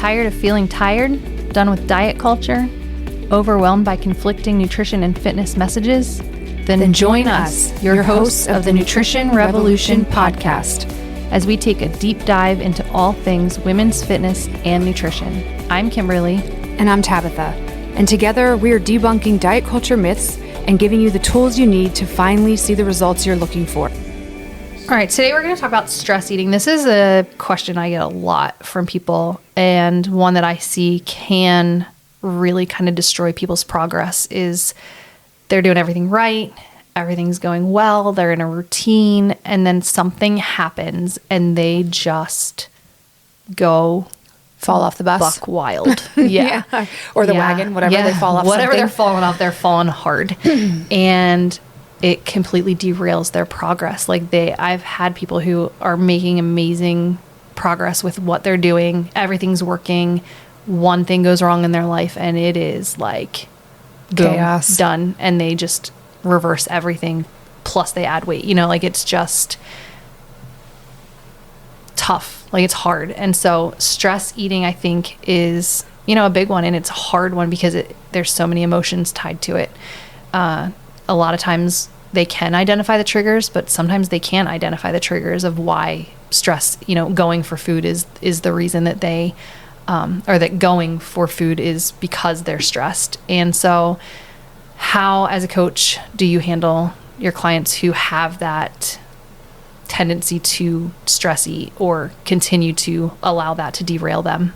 Tired of feeling tired? Done with diet culture? Overwhelmed by conflicting nutrition and fitness messages? Then join us, your hosts of the Nutrition Revolution podcast, as we take a deep dive into all things women's fitness and nutrition. I'm Kimberly. And I'm Tabitha. And together we are debunking diet culture myths and giving you the tools you need to finally see the results you're looking for. All right, today we're going to talk about stress eating. This is a question I get a lot from people, and one that I see can really kind of destroy people's progress is they're doing everything right, everything's going well, they're in a routine, and then something happens and they just go fall off the bus, buck wild. Yeah. Or the wagon, whatever they fall off. Whatever something. they're falling off, they're falling hard. And it completely derails their progress. I've had people who are making amazing progress with what they're doing. Everything's working. One thing goes wrong in their life and it is like chaos, done. And they just reverse everything. Plus they add weight, it's just tough. It's hard. And so stress eating, I think, is, a big one, and it's a hard one because there's so many emotions tied to it. A lot of times they can identify the triggers, but sometimes they can't identify the triggers of why stress, going for food is the reason that they, or that going for food is because they're stressed. And so how, as a coach, do you handle your clients who have that tendency to stress eat or continue to allow that to derail them?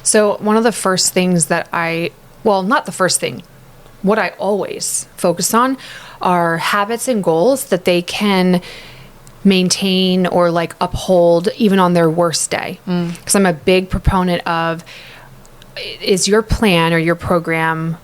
So one of the first things that not the first thing, what I always focus on are habits and goals that they can maintain or uphold even on their worst day. Because I'm a big proponent of, is your plan or your program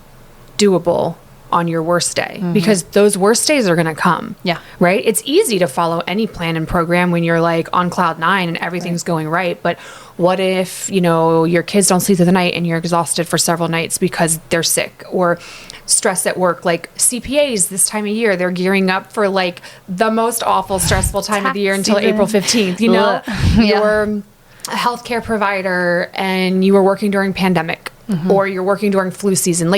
doable on your worst day? Because those worst days are going to come. Yeah. Right? It's easy to follow any plan and program when you're on cloud nine and everything's going right. But what if, your kids don't sleep through the night and you're exhausted for several nights because they're sick, or stress at work? CPAs this time of year, they're gearing up for the most awful, stressful time of the year until April 15th. You're a healthcare provider and you were working during pandemic, or you're working during flu season,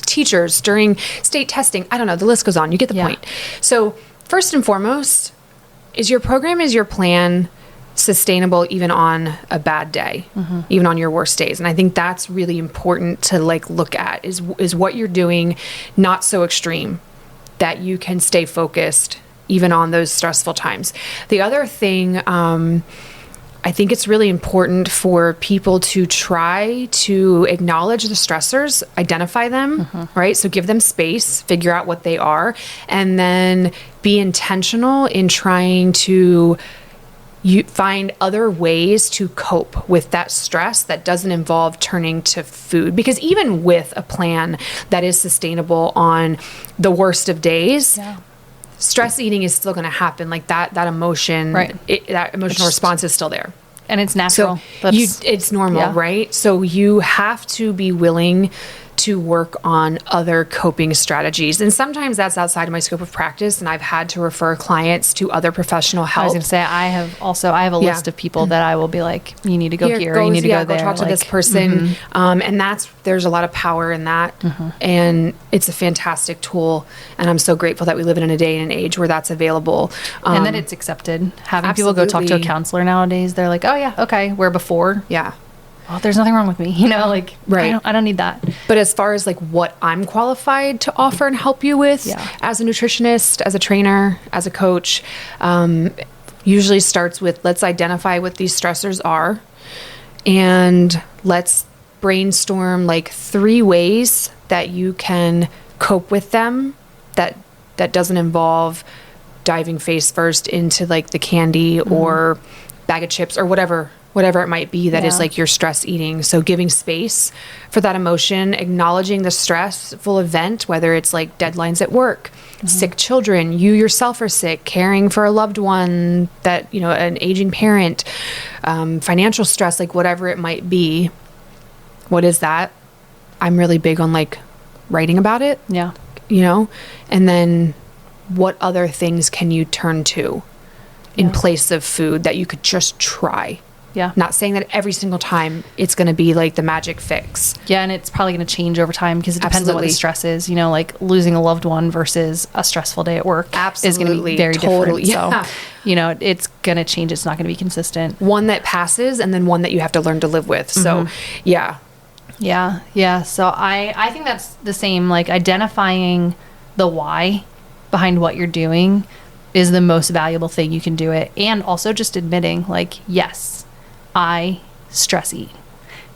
teachers during state testing. I don't know. The list goes on. You get the point. So first and foremost, is your plan sustainable even on a bad day, even on your worst days? And I think that's really important to look at is what you're doing not so extreme that you can stay focused even on those stressful times. The other thing, I think it's really important for people to try to acknowledge the stressors, identify them, right? So give them space, figure out what they are, and then be intentional in trying to find other ways to cope with that stress that doesn't involve turning to food. Because even with a plan that is sustainable on the worst of days, stress eating is still going to happen. That emotion, right. That emotional response is still there. And it's natural. So it's normal, right? So you have to be willing to work on other coping strategies. And sometimes that's outside of my scope of practice, and I've had to refer clients to other professional help. I was going to say, I have a list of people that I will be you need to go here, you need to go there. Go talk to this person. And there's a lot of power in that. And it's a fantastic tool. And I'm so grateful that we live in a day and an age where that's available. And that it's accepted. Having people go talk to a counselor nowadays, they're like, oh yeah, okay. Where before, well, there's nothing wrong with me, right. I don't need that. But as far as what I'm qualified to offer and help you with as a nutritionist, as a trainer, as a coach, usually starts with, let's identify what these stressors are, and let's brainstorm 3 ways that you can cope with them that doesn't involve diving face first into the candy or bag of chips or whatever it might be that is your stress eating. So giving space for that emotion, acknowledging the stressful event, whether it's deadlines at work, sick children, you yourself are sick, caring for a loved one that, an aging parent, financial stress, whatever it might be. What is that? I'm really big on writing about it. Yeah. And then what other things can you turn to in place of food that you could just try? Yeah. Not saying that every single time it's going to be like the magic fix. Yeah, and it's probably going to change over time because it depends on what the Absolutely. stress is. You know, like losing a loved one versus a stressful day at work is going to Absolutely. be very Totally. different. Yeah. So, you know, it's going to change. It's not going to be consistent. One that passes and then one that you have to learn to live with. So, yeah. Yeah. Yeah. So I think that's the same. Like identifying the why behind what you're doing is the most valuable thing you can do it. And also just admitting like, yes, I stress eat.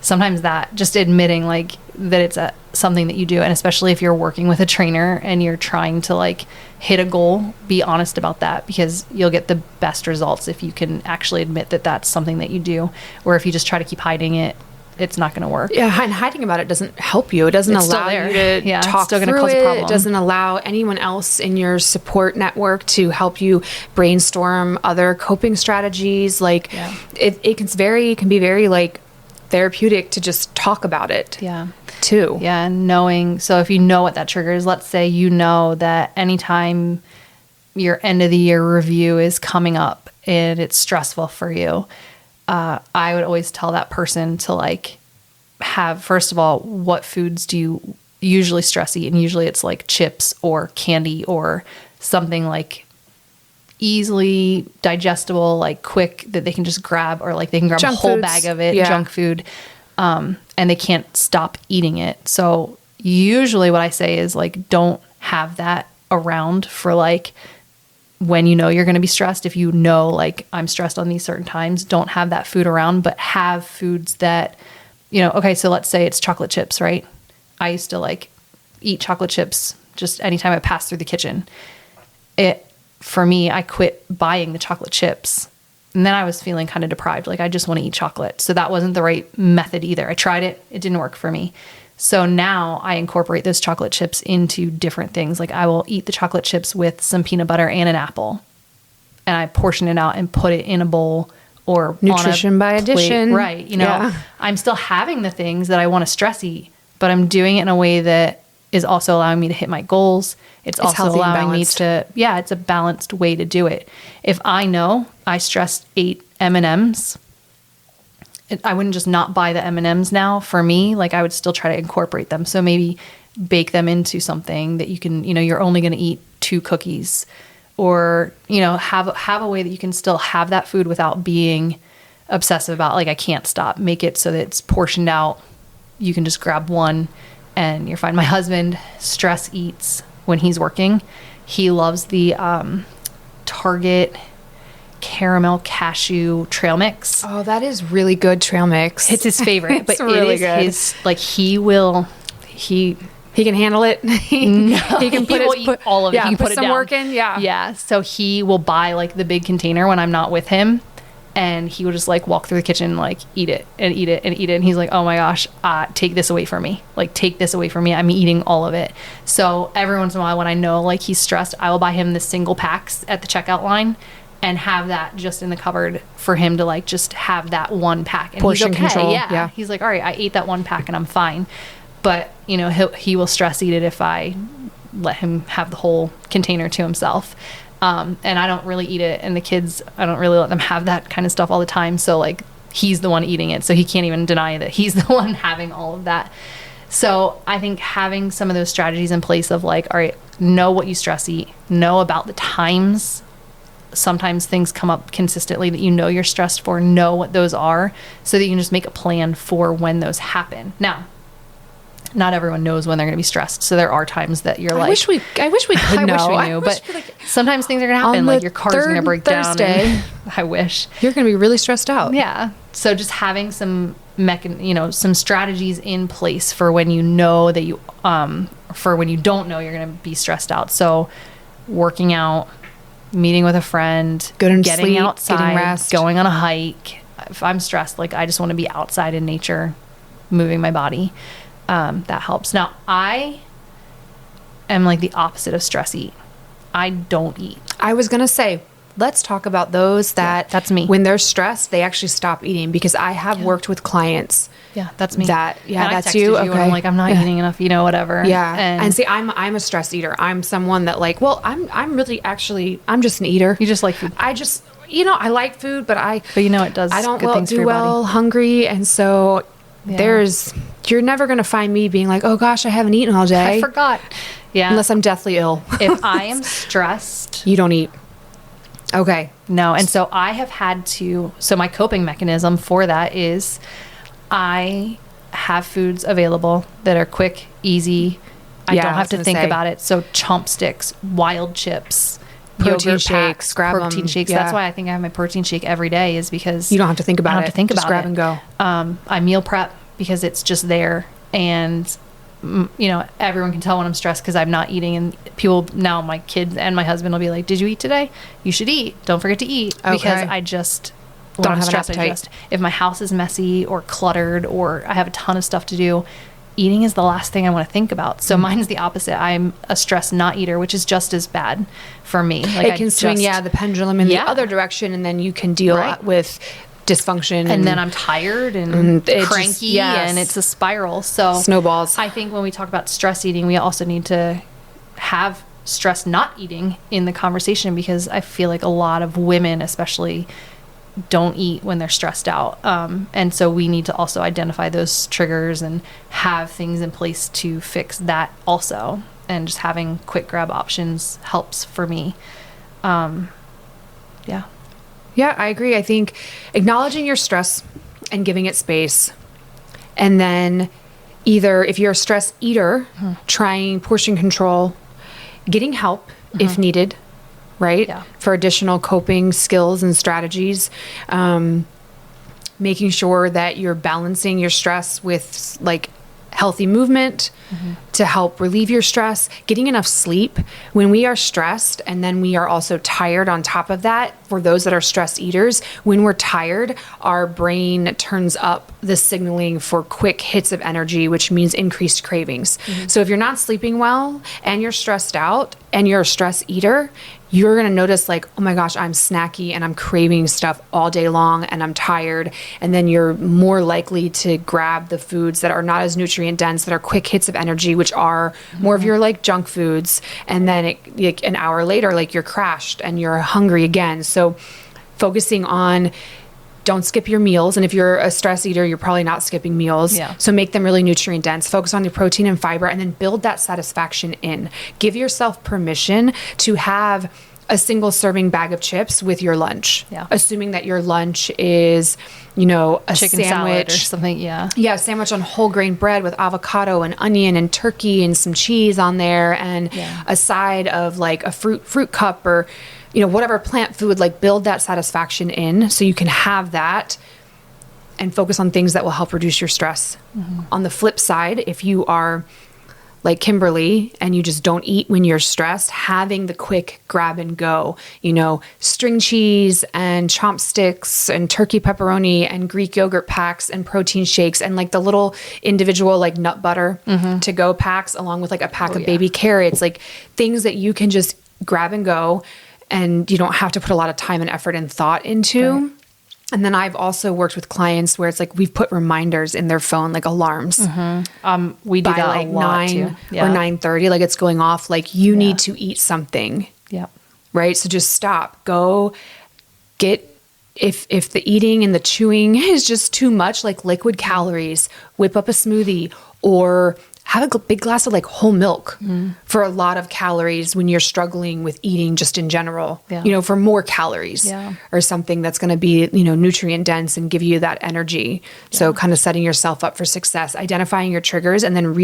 Sometimes that just admitting like that it's something that you do. And especially if you're working with a trainer and you're trying to like hit a goal, be honest about that because you'll get the best results if you can actually admit that that's something that you do. Or if you just try to keep hiding it, it's not going to work. Yeah, and hiding about it doesn't help you. It doesn't It's still allow there. you to Yeah, it's talk still gonna through cause a it. problem. It doesn't allow anyone else in your support network to help you brainstorm other coping strategies. Like Yeah. it can be very like therapeutic to just talk about it. Yeah. Too. Yeah, and knowing, so if you know what that triggers, let's say you know that anytime your end of the year review is coming up and it's stressful for you, I would always tell that person to like have, first of all, what foods do you usually stress eat? And usually it's like chips or candy or something like easily digestible, like quick that they can just grab, or like they can grab Junk a whole foods. bag of it, Yeah. junk food, and they can't stop eating it. So usually what I say is like, don't have that around for like when you know you're going to be stressed. If you know, like I'm stressed on these certain times, don't have that food around, but have foods that, you know, okay, so let's say it's chocolate chips, right? I used to like eat chocolate chips just anytime I passed through the kitchen. For me, I quit buying the chocolate chips. And then I was feeling kind of deprived. Like I just want to eat chocolate. So that wasn't the right method either. I tried it. It didn't work for me. So now I incorporate those chocolate chips into different things. Like I will eat the chocolate chips with some peanut butter and an apple. And I portion it out and put it in a bowl or Nutrition by plate. addition. Right. You know, Yeah. I'm still having the things that I want to stress eat, but I'm doing it in a way that is also allowing me to hit my goals. It's also healthy and allowing me balanced. to, yeah, it's a balanced way to do it. If I know I ate M&Ms, I wouldn't just not buy the M&Ms now for me. Like I would still try to incorporate them. So maybe bake them into something that you can, you know, you're only going to eat 2 cookies, or, you know, have a way that you can still have that food without being obsessive about like, I can't stop. Make it so that it's portioned out. You can just grab one and you're fine. My husband stress eats when he's working. He loves the Target caramel cashew trail mix. Oh, that is really good trail mix. It's his favorite, but really it is good. his, like he can handle it. He can put will eat all of it. Yeah, He can put it some down. work in. Yeah. Yeah. So he will buy like the big container when I'm not with him, and he will just like walk through the kitchen, like eat it and eat it and eat it. And he's like, oh my gosh, take this away from me. Like take this away from me. I'm eating all of it. So every once in a while when I know like he's stressed, I will buy him the single packs at the checkout line and have that just in the cupboard for him to like just have that one pack. And Portion he's okay. control. Yeah. Yeah. He's like, all right, I ate that one pack and I'm fine. But, you know, he will stress eat it if I let him have the whole container to himself. And I don't really eat it. And the kids, I don't really let them have that kind of stuff all the time. So, like, he's the one eating it. So he can't even deny that he's the one having all of that. So I think having some of those strategies in place of, like, all right, know what you stress eat, know about the times. Sometimes things come up consistently that you know you're stressed for, know what those are so that you can just make a plan for when those happen. Now, not everyone knows when they're going to be stressed. So there are times that you're I like, wish we could know. I wish we I knew, wish but we, like, sometimes things are going to happen. on Like the your car's going to third break Thursday, down. And I wish. You're going to be really stressed out. Yeah. So just having some some strategies in place for when you know that you, for when you don't know you're going to be stressed out. So working out, meeting with a friend, getting sleep, outside, getting rest, going on a hike. If I'm stressed, like I just want to be outside in nature, moving my body. That helps. Now, I am like the opposite of stress eat. I don't eat. I was going to say, let's talk about those that that's me. When they're stressed, they actually stop eating, because I have worked with clients. Yeah, that's me. And I that's texted you. And Okay. I'm like, I'm not eating enough, whatever. Yeah. And And see, I'm a stress eater. I'm someone that like, well, I'm just an eater. you just like food. I just, I like food, but it does I don't good things for do your well body. hungry. And so you're never going to find me being like, oh gosh, I haven't eaten all day. I forgot. Yeah. Unless I'm deathly ill. If I am stressed, you don't eat. Okay. No. And so I have had to, so my coping mechanism for that is I have foods available that are quick, easy. I don't have to think about it. So chomp sticks, wild chips, protein yogurt shakes, packs, protein shakes. Yeah. That's why I think I have my protein shake every day, is because you don't have to think about it. I don't have to think Just about grab it. and go. I meal prep because it's just there. And everyone can tell when I'm stressed because I'm not eating, and people now, my kids and my husband will be like, did you eat today? You should eat. Don't forget to eat. Okay. Because I just don't when I'm have stressed, an appetite. if my house is messy or cluttered or I have a ton of stuff to do, eating is the last thing I want to think about. So mine's the opposite. I'm a stress not eater, which is just as bad for me. Like it can swing, the pendulum in the other direction, and then you can deal with dysfunction, and then I'm tired and cranky, and it's a spiral. So snowballs. I think when we talk about stress eating, we also need to have stress not eating in the conversation, because I feel like a lot of women especially don't eat when they're stressed out, and so we need to also identify those triggers and have things in place to fix that also. And just having quick grab options helps for me. Yeah, I agree. I think acknowledging your stress and giving it space. And then either if you're a stress eater, trying portion control, getting help if needed, right? Yeah. For additional coping skills and strategies. Making sure that you're balancing your stress with like healthy movement to help relieve your stress, getting enough sleep. When we are stressed and then we are also tired on top of that, for those that are stress eaters, when we're tired, our brain turns up the signaling for quick hits of energy, which means increased cravings. So if you're not sleeping well and you're stressed out and you're a stress eater, you're going to notice like, oh my gosh, I'm snacky and I'm craving stuff all day long and I'm tired. And then you're more likely to grab the foods that are not as nutrient dense, that are quick hits of energy, which are more of your like junk foods. And then like an hour later, like you're crashed and you're hungry again. So focusing on, don't skip your meals. And if you're a stress eater, you're probably not skipping meals. Yeah. So make them really nutrient dense. Focus on your protein and fiber, and then build that satisfaction in. Give yourself permission to have a single serving bag of chips with your lunch. Yeah. Assuming that your lunch is, a chicken salad or sandwich. something. Yeah. Yeah, a sandwich on whole grain bread with avocado and onion and turkey and some cheese on there, and a side of like a fruit cup, or whatever plant food. Like build that satisfaction in so you can have that and focus on things that will help reduce your stress. On the flip side, if you are like Kimberly and you just don't eat when you're stressed, having the quick grab and go, string cheese and chomp sticks and turkey pepperoni and Greek yogurt packs and protein shakes and like the little individual like nut butter to go packs, along with like a pack of baby carrots, like things that you can just grab and go and you don't have to put a lot of time and effort and thought into. Right. And then I've also worked with clients where it's like we've put reminders in their phone, like alarms. We do by that like a lot 9 too. or 9:30, like it's going off. Like you need to eat something. Yeah. Right. So just stop. Go get. If the eating and the chewing is just too much, like liquid calories, whip up a smoothie or have a big glass of like whole milk for a lot of calories when you're struggling with eating just in general, for more calories or something that's going to be, nutrient dense and give you that energy. So kind of setting yourself up for success, identifying your triggers, and then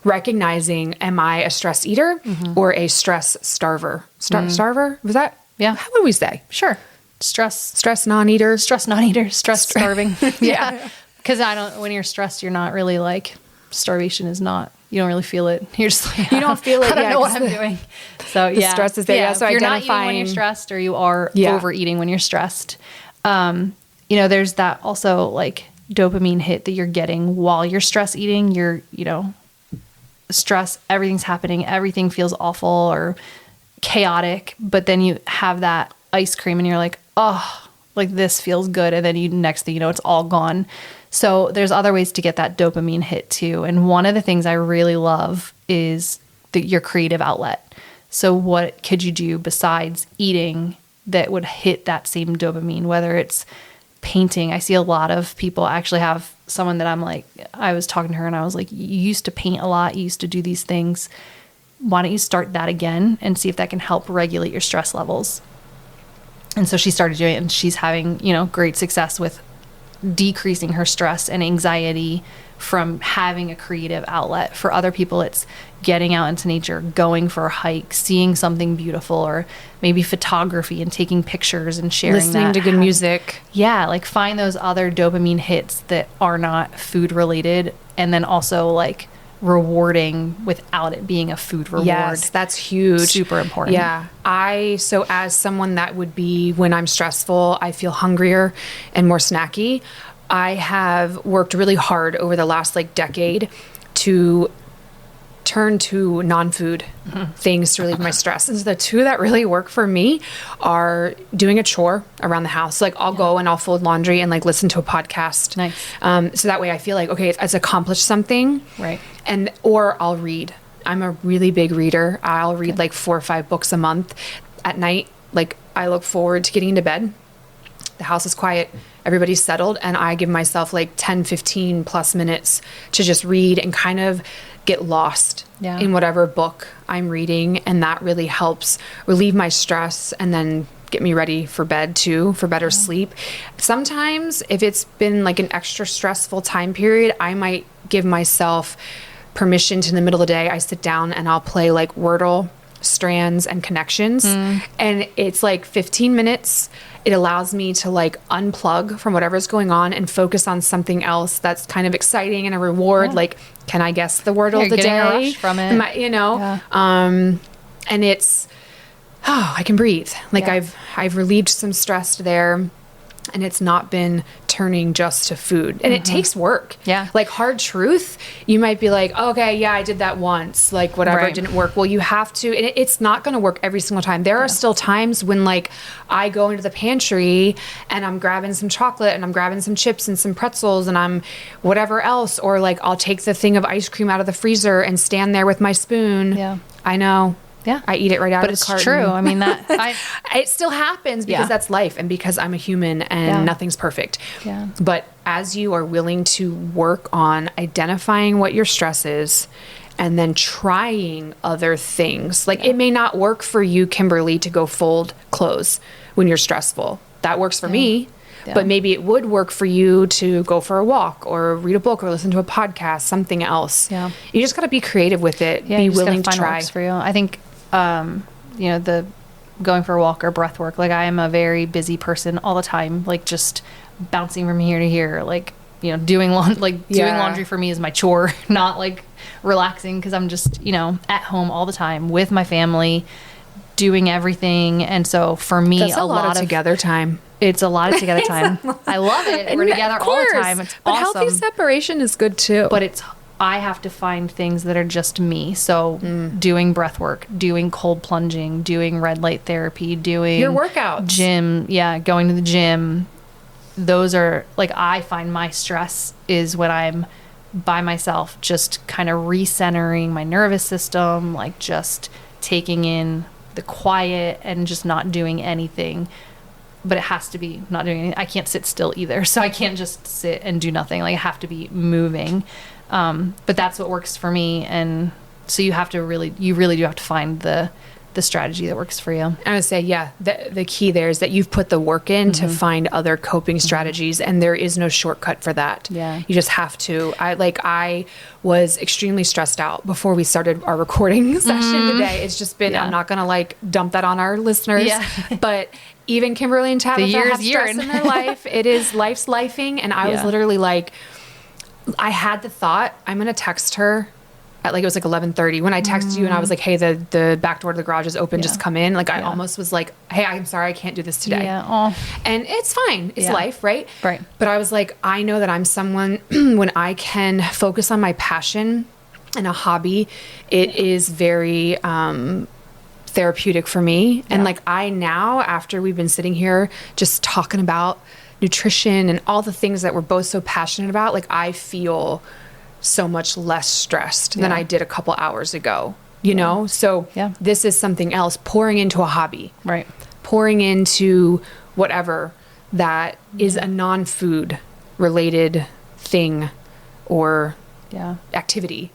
recognizing, am I a stress eater or a stress starver? Starver? Was that? Yeah. How would we say? Sure. Stress non-eater. Stress non-eater. Stress starving. Yeah. Because when you're stressed, you're not really like, starvation is not, you don't really feel it. You're just like, you don't feel it. I don't know what I'm doing. So the stress is there. Yeah. So if you're not identifying eating when you're stressed, or you are overeating when you're stressed, there's that also like dopamine hit that you're getting while you're stress eating. You're, stress, everything's happening. Everything feels awful or chaotic, but then you have that ice cream and you're like, oh, like this feels good. And then next thing you know, it's all gone. So there's other ways to get that dopamine hit too. And one of the things I really love is your creative outlet. So what could you do besides eating that would hit that same dopamine, whether it's painting. I see a lot of people. I actually have someone that I'm like, I was talking to her and I was like, you used to paint a lot. You used to do these things. Why don't you start that again and see if that can help regulate your stress levels? And so she started doing it, and she's having, great success with decreasing her stress and anxiety from having a creative outlet. For other people, it's getting out into nature, going for a hike, seeing something beautiful, or maybe photography and taking pictures and sharing listening to good music. Yeah, like find those other dopamine hits that are not food related, and then also like rewarding without it being a food reward. Yes, that's huge. Super important. Yeah. So as someone that would be, when I'm stressful, I feel hungrier and more snacky. I have worked really hard over the last decade to turn to non-food things to relieve my stress. And so the two that really work for me are doing a chore around the house. Like I'll go and I'll fold laundry and listen to a podcast. Nice. So that way I feel like, okay, it's accomplished something. Right. Or I'll read. I'm a really big reader. I'll read 4 or 5 books a month. At night, I look forward to getting into bed. The house is quiet. Everybody's settled. And I give myself 10, 15 plus minutes to just read and kind of get lost in whatever book I'm reading. And that really helps relieve my stress and then get me ready for bed too, for better sleep. Sometimes if it's been an extra stressful time period, I might give myself permission to, in the middle of the day, I sit down and I'll play Wordle, strands, and connections. And it's 15 minutes. It allows me to unplug from whatever's going on and focus on something else that's kind of exciting and a reward. Can I guess the Wordle of the day? A rush from it. And it's, I can breathe. I've relieved some stress there. And it's not been turning just to food. And it takes work. Yeah. Hard truth, you might be okay, yeah, I did that once. Whatever, it didn't work. Well, you have to, and it's not going to work every single time. There are still times when I go into the pantry and I'm grabbing some chocolate and I'm grabbing some chips and some pretzels and I'm whatever else. Or I'll take the thing of ice cream out of the freezer and stand there with my spoon. Yeah. I know. Yeah. I eat it right out of the carton. But it's true. I mean, it still happens because that's life and because I'm a human and nothing's perfect. Yeah. But as you are willing to work on identifying what your stress is and then trying other things, it may not work for you, Kimberly, to go fold clothes when you're stressful. That works for me. Yeah. But maybe it would work for you to go for a walk or read a book or listen to a podcast, something else. Yeah. You just got to be creative with it. Yeah, be willing to try. What works for you. I think, the going for a walk or breath work, I am a very busy person all the time, just bouncing from here to here, doing laundry for me is my chore, not relaxing because I'm just, at home all the time with my family, doing everything. And so for me, that's a lot of together time. It's a lot of together time. I love it. We're together all the time. It's but awesome. Healthy separation is good too. But I have to find things that are just me. So doing breath work, doing cold plunging, doing red light therapy, doing your workouts, gym. Yeah. Going to the gym. Those are I find my stress is when I'm by myself, just kind of recentering my nervous system, just taking in the quiet and just not doing anything. But it has to be not doing anything. I can't sit still either. So I can't just sit and do nothing. I have to be moving. But that's what works for me. And so you really do have to find the strategy that works for you. I would say, the key there is that you've put the work in to find other coping strategies, and there is no shortcut for that. Yeah. You just have to. I was extremely stressed out before we started our recording session today. It's just been, I'm not going to dump that on our listeners, but even Kimberly and Tabitha have stress in their life. It is life's lifing. And I was literally I had the thought, I'm going to text her at it was 11:30 when I texted you and I was hey, the back door to the garage is open, just come in. I almost was hey, I'm sorry, I can't do this today. Yeah. And it's fine. It's life, right? Right. But I was I know that I'm someone when I can focus on my passion and a hobby, it is very therapeutic for me. And I now, after we've been sitting here just talking about nutrition and all the things that we're both so passionate about, I feel so much less stressed than I did a couple hours ago, you know? So this is something else, pouring into a hobby. Right. pouring into whatever that is a non-food related thing or activity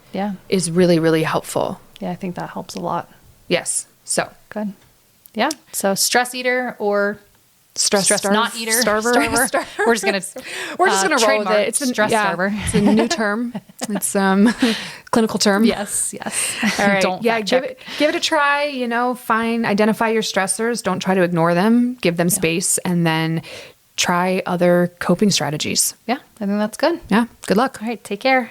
is really, really helpful. Yeah, I think that helps a lot. Yes. So good. Yeah. So stress eater or stress not eater. Starver. We're just gonna roll with it. It's stress starver. It's a new term. It's clinical term. Yes. All right. Give it a try. Identify your stressors. Don't try to ignore them. Give them space, and then try other coping strategies. Yeah, I think that's good. Yeah. Good luck. All right. Take care.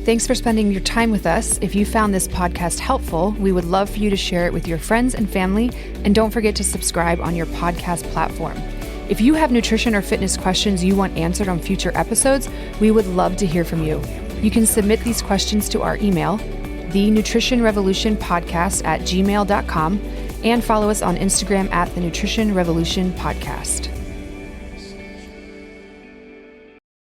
Thanks for spending your time with us. If you found this podcast helpful, we would love for you to share it with your friends and family. And don't forget to subscribe on your podcast platform. If you have nutrition or fitness questions you want answered on future episodes, we would love to hear from you. You can submit these questions to our email, Thenutritionrevolutionpodcast@gmail.com, and follow us on Instagram @TheNutritionRevolutionPodcast.